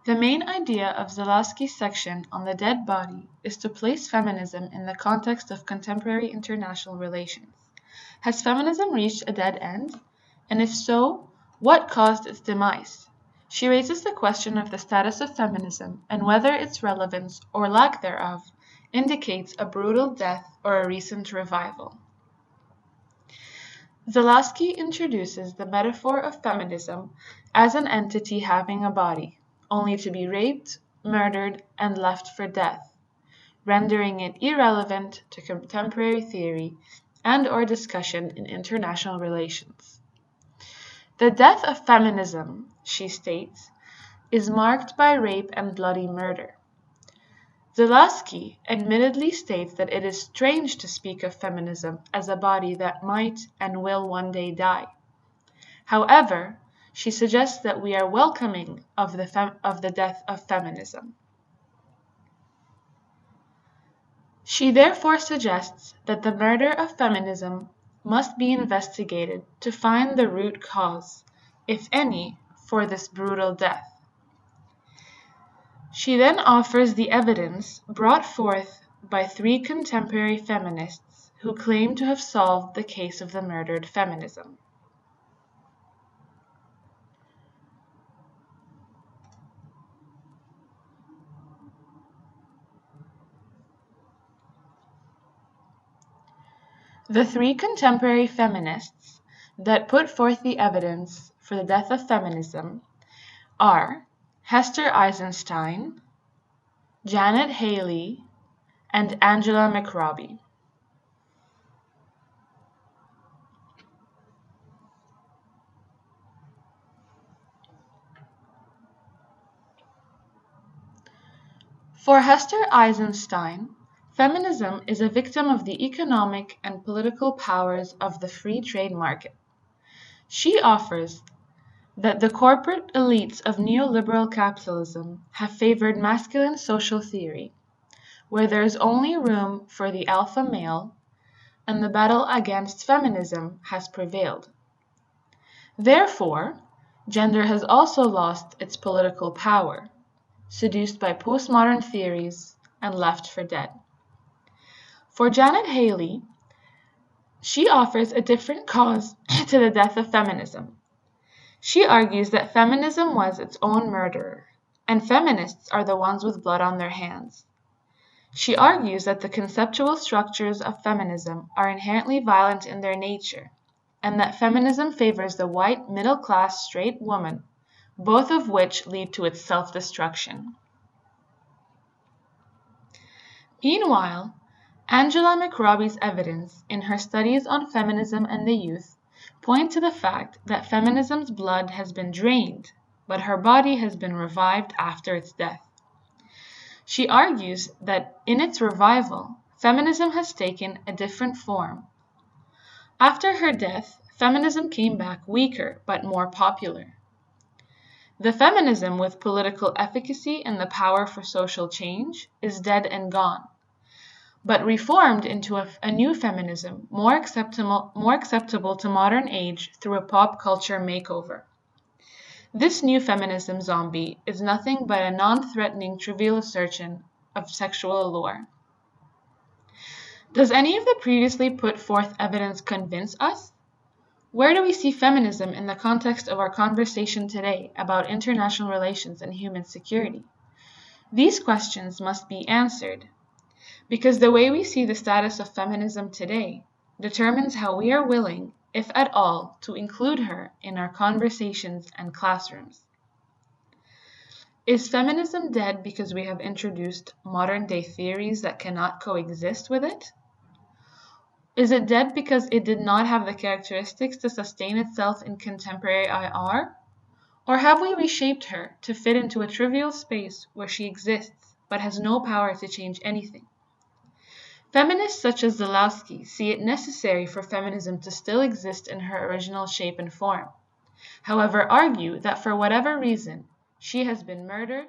The main idea of Zalewski's section on the dead body is to place feminism in the context of contemporary international relations. Has feminism reached a dead end? And if so, what caused its demise? She raises the question of the status of feminism and whether its relevance or lack thereof indicates a brutal death or a recent revival. Zalewski introduces the metaphor of feminism as an entity having a body, only to be raped, murdered, and left for death, rendering it irrelevant to contemporary theory and/or discussion in international relations. The death of feminism, she states, is marked by rape and bloody murder. Zalewski admittedly states that it is strange to speak of feminism as a body that might and will one day die. However, she suggests that we are welcoming of the death of feminism. She therefore suggests that the murder of feminism must be investigated to find the root cause, if any, for this brutal death. She then offers the evidence brought forth by 3 contemporary feminists who claim to have solved the case of the murdered feminism. The 3 contemporary feminists that put forth the evidence for the death of feminism are Hester Eisenstein, Janet Haley, and Angela McRobbie. For Hester Eisenstein, feminism is a victim of the economic and political powers of the free trade market. She offers that the corporate elites of neoliberal capitalism have favored masculine social theory, where there is only room for the alpha male, and the battle against feminism has prevailed. Therefore, gender has also lost its political power, seduced by postmodern theories and left for dead. For Janet Haley, she offers a different cause to the death of feminism. She argues that feminism was its own murderer, and feminists are the ones with blood on their hands. She argues that the conceptual structures of feminism are inherently violent in their nature, and that feminism favors the white, middle-class, straight woman, both of which lead to its self-destruction. Meanwhile, Angela McRobbie's evidence in her studies on feminism and the youth point to the fact that feminism's blood has been drained, but her body has been revived after its death. She argues that in its revival, feminism has taken a different form. After her death, feminism came back weaker but more popular. The feminism with political efficacy and the power for social change is dead and gone, but reformed into a new feminism, more acceptable to modern age through a pop culture makeover. This new feminism zombie is nothing but a non-threatening trivial assertion of sexual allure. Does any of the previously put forth evidence convince us? Where do we see feminism in the context of our conversation today about international relations and human security? These questions must be answered, because the way we see the status of feminism today determines how we are willing, if at all, to include her in our conversations and classrooms. Is feminism dead because we have introduced modern-day theories that cannot coexist with it? Is it dead because it did not have the characteristics to sustain itself in contemporary IR? Or have we reshaped her to fit into a trivial space where she exists but has no power to change anything? Feminists such as Zalewski see it necessary for feminism to still exist in her original shape and form, however argue that for whatever reason, she has been murdered